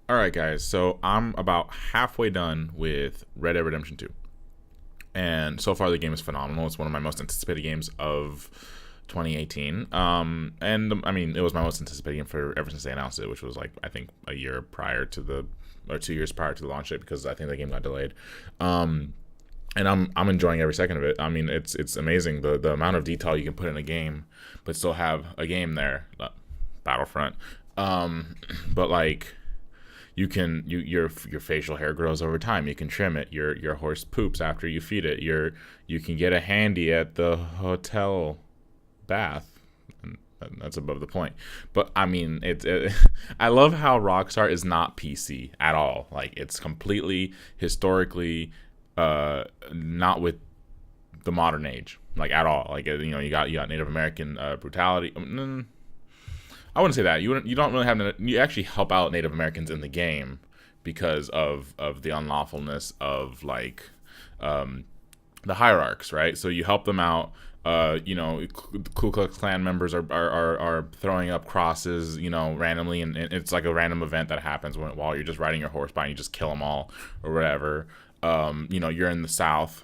All right, guys. So I'm about halfway done with Red Dead Redemption 2. And so far, the game is phenomenal. It's one of my most anticipated games of 2018. I mean, it was my most anticipated game for ever since they announced it, which was like, I think, a year prior to or 2 years prior to the launch date, because I think the game got delayed. Um, and I'm enjoying every second of it. I mean, it's amazing the amount of detail you can put in a game, but still have a game there. Battlefront. Um, but like your facial hair grows over time. You can trim it. Your horse poops after you feed it. You can get a handy at the hotel bath. And that's above the point. But I mean, I love how Rockstar is not PC at all. Like it's completely historically not with the modern age, like at all. Like you got Native American brutality. I wouldn't say that. You don't really have, you actually help out Native Americans in the game because of the unlawfulness of like the hierarchs, right? So you help them out. Ku Klux Klan members are throwing up crosses, randomly, and it's like a random event that happens while you're just riding your horse by and you just kill them all or whatever. You're in the South,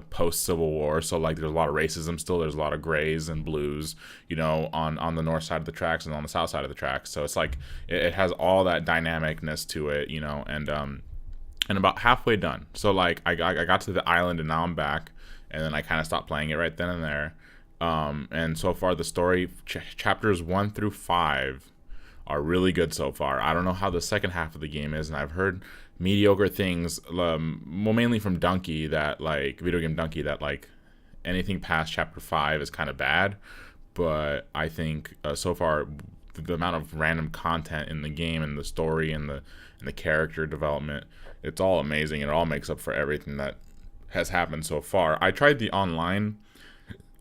post Civil War, so like there's a lot of racism still. There's a lot of grays and blues, on the north side of the tracks and on the south side of the tracks. So it's like it has all that dynamicness to it, and about halfway done. So like I got to the island and now I'm back, and then I kind of stopped playing it right then and there. And so far the story chapters 1 through 5 are really good so far. I don't know how the second half of the game is, and I've heard mediocre things, mainly from Donkey, that like video game Donkey, that like anything past chapter 5 is kind of bad. But I think so far the amount of random content in the game and the story and the character development, it's all amazing. It all makes up for everything that has happened so far. I tried the online.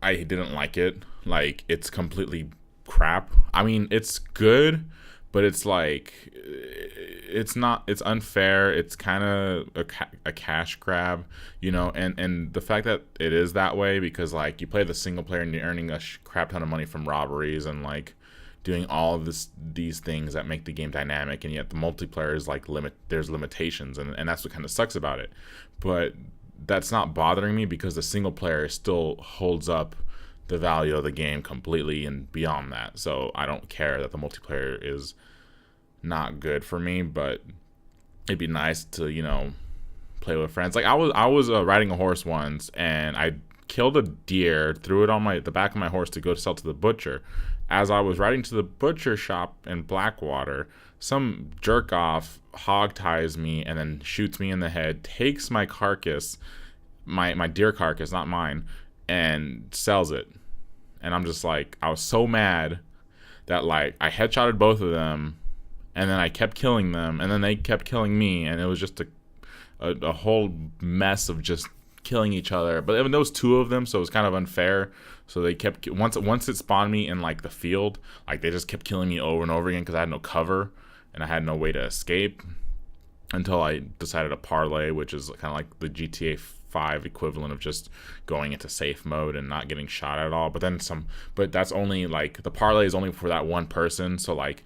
I didn't like it. Like it's completely crap. I mean, it's good, but it's like it's not. It's unfair. It's kind of a cash grab, and the fact that it is that way, because like you play the single player and you're earning a crap ton of money from robberies and like doing all of these things that make the game dynamic, and yet the multiplayer is like there's limitations, and that's what kind of sucks about it. But that's not bothering me because the single player still holds up the value of the game completely and beyond that. So I don't care that the multiplayer is not good for me, but it'd be nice to play with friends. Like I was riding a horse once, and I killed a deer, threw it on the back of my horse to go sell to the butcher. As I was riding to the butcher shop in Blackwater, some jerk off hog ties me and then shoots me in the head, takes my carcass, my deer carcass, not mine, and sells it. And I'm just like, I was so mad that like I headshotted both of them, and then I kept killing them, and then they kept killing me, and it was just a whole mess of just killing each other. But even those two of them, so it was kind of unfair. So they kept, once it spawned me in like the field, like they just kept killing me over and over again because I had no cover and I had no way to escape, until I decided to parlay, which is kind of like the GTA 5 equivalent of just going into safe mode and not getting shot at all. But that's only like, the parlay is only for that one person. So like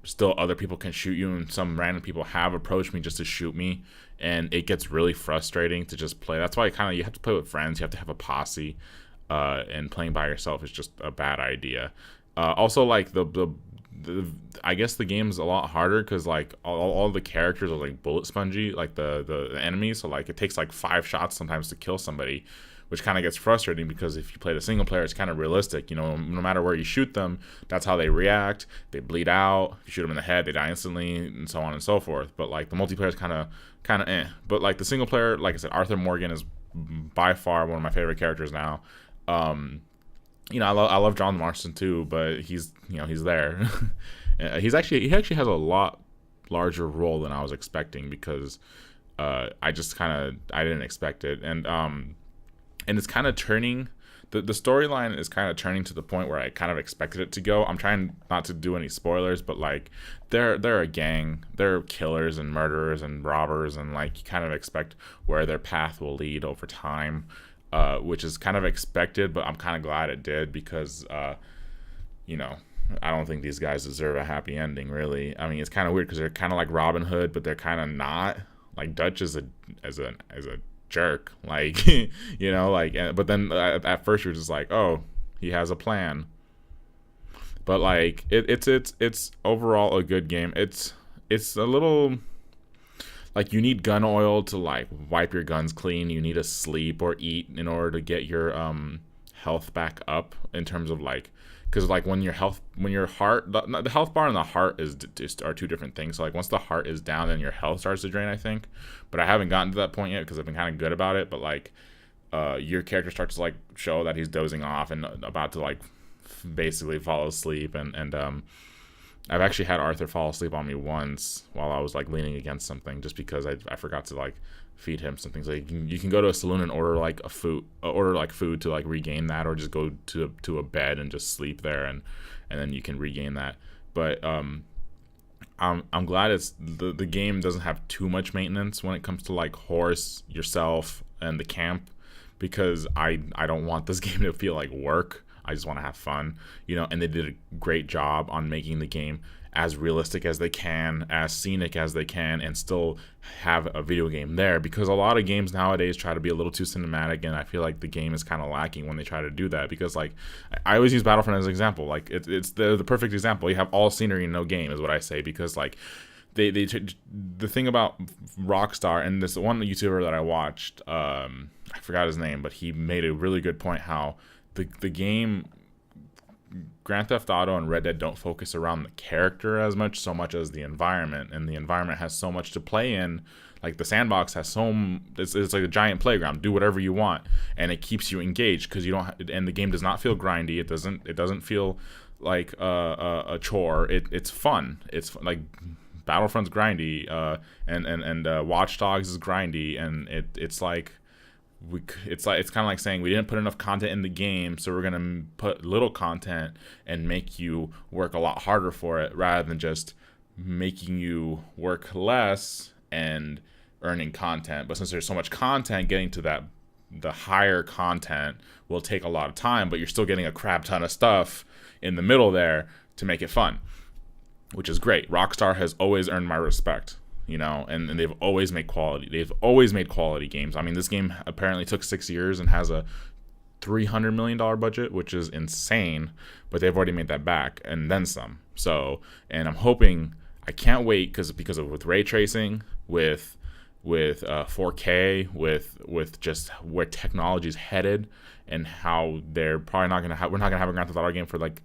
still other people can shoot you, and some random people have approached me just to shoot me, and it gets really frustrating to just play. That's why you have to play with friends. You have to have a posse, and playing by yourself is just a bad idea. Also, like I guess the game's a lot harder because like all the characters are like bullet spongy, like the enemies. So like it takes like 5 shots sometimes to kill somebody, which kind of gets frustrating because if you play the single player, it's kind of realistic. No matter where you shoot them, that's how they react. They bleed out. If you shoot them in the head, they die instantly, and so on and so forth. But like the multiplayer is kind of But like the single player, like I said, Arthur Morgan is by far one of my favorite characters now. I love John Marston too, but he's there. He actually has a lot larger role than I was expecting, because I didn't expect it, and it's kind of turning. The storyline is kind of turning to the point where I kind of expected it to go. I'm trying not to do any spoilers, but like they're a gang. They're killers and murderers and robbers, and like you kind of expect where their path will lead over time, which is kind of expected, but I'm kind of glad it did, because I don't think these guys deserve a happy ending, really. I mean, it's kind of weird because they're kind of like Robin Hood, but they're kind of not. Like Dutch is a jerk, like you know, like. But then at first you're just like, oh, he has a plan. But like it's overall a good game. It's a little like you need gun oil to like wipe your guns clean. You need to sleep or eat in order to get your health back up in terms of like, because like when your heart, the health bar and the heart are two different things. So like once the heart is down, then your health starts to drain, I think. But I haven't gotten to that point yet because I've been kind of good about it. But like your character starts to like show that he's dozing off and about to like basically fall asleep, and I've actually had Arthur fall asleep on me once while I was like leaning against something just because I forgot to like feed him something. So you can go to a saloon and order like food to like regain that, or just go to a bed and just sleep there, and then you can regain that. But I'm glad the game doesn't have too much maintenance when it comes to like horse, yourself, and the camp, because I don't want this game to feel like work. I just want to have fun, you know, and they did a great job on making the game as realistic as they can, as scenic as they can, and still have a video game there, because a lot of games nowadays try to be a little too cinematic, and I feel like the game is kind of lacking when they try to do that, because like I always use Battlefront as an example. Like it's the perfect example. You have all scenery and no game is what I say, because like the thing about Rockstar, and this one YouTuber that I watched, I forgot his name, but he made a really good point how the game Grand Theft Auto and Red Dead don't focus around the character as much, so much as the environment, and the environment has so much to play in. Like the sandbox has it's like a giant playground. Do whatever you want, and it keeps you engaged because you don't. And the game does not feel grindy. It doesn't feel like a chore. It's fun. It's like Battlefront's grindy, and Watch Dogs is grindy, and it's like. It's kind of like saying we didn't put enough content in the game, so we're gonna put little content and make you work a lot harder for it, rather than just making you work less and earning content. But since there's so much content, getting to the higher content will take a lot of time, but you're still getting a crap ton of stuff in the middle there to make it fun, which is great. Rockstar has always earned my respect. You know, and they've always made quality. They've always made quality games. I mean, this game apparently took 6 years and has a $300 million budget, which is insane, but they've already made that back and then some. So, and I'm hoping, I can't wait, because with ray tracing, with 4K, with just where technology is headed, and how they're probably not gonna we're not gonna have a Grand Theft Auto game for like,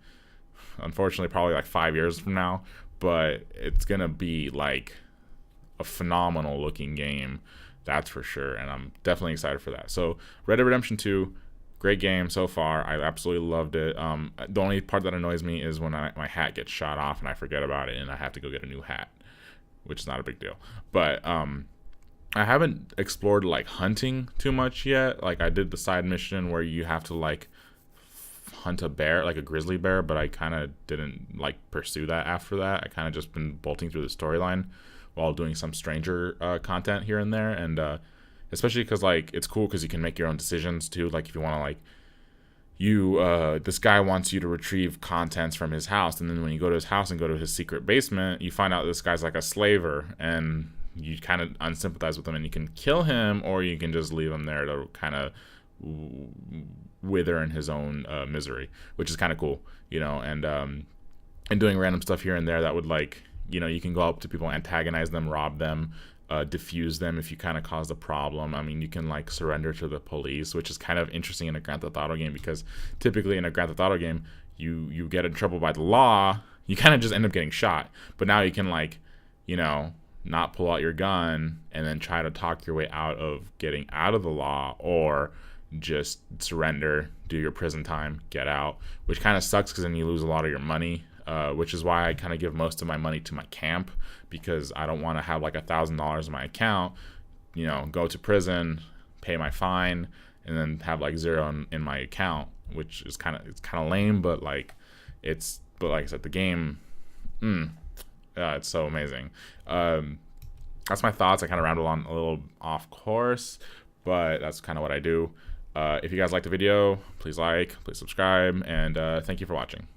unfortunately, probably like 5 years from now, but it's gonna be like a phenomenal looking game, that's for sure, and I'm definitely excited for that. So Red Dead Redemption 2, great game so far. I absolutely loved it. The only part that annoys me is when my hat gets shot off and I forget about it and I have to go get a new hat, which is not a big deal. But I haven't explored like hunting too much yet. Like I did the side mission where you have to like hunt a bear, like a grizzly bear, but I kind of didn't like pursue that after that. I kind of just been bolting through the storyline while doing some stranger content here and there, and especially because like it's cool because you can make your own decisions too. Like if you want to like this guy wants you to retrieve contents from his house, and then when you go to his house and go to his secret basement, you find out this guy's like a slaver, and you kind of unsympathize with him, and you can kill him, or you can just leave him there to kind of wither in his own misery, which is kind of cool, you know. And doing random stuff here and there that would like, you know, you can go up to people, antagonize them, rob them, diffuse them if you kind of caused a problem. I mean, you can like surrender to the police, which is kind of interesting in a Grand Theft Auto game, because typically in a Grand Theft Auto game, you get in trouble by the law, you kind of just end up getting shot. But now you can like, you know, not pull out your gun and then try to talk your way out of getting out of the law, or just surrender, do your prison time, get out, which kind of sucks because then you lose a lot of your money. Which is why I kind of give most of my money to my camp, because I don't want to have like $1,000 in my account, you know, go to prison, pay my fine, and then have like zero in my account, which is kind of lame, but like I said, the game, it's so amazing. That's my thoughts. I kind of rambled on a little off course, but that's kind of what I do. If you guys liked the video, please like, please subscribe, and thank you for watching.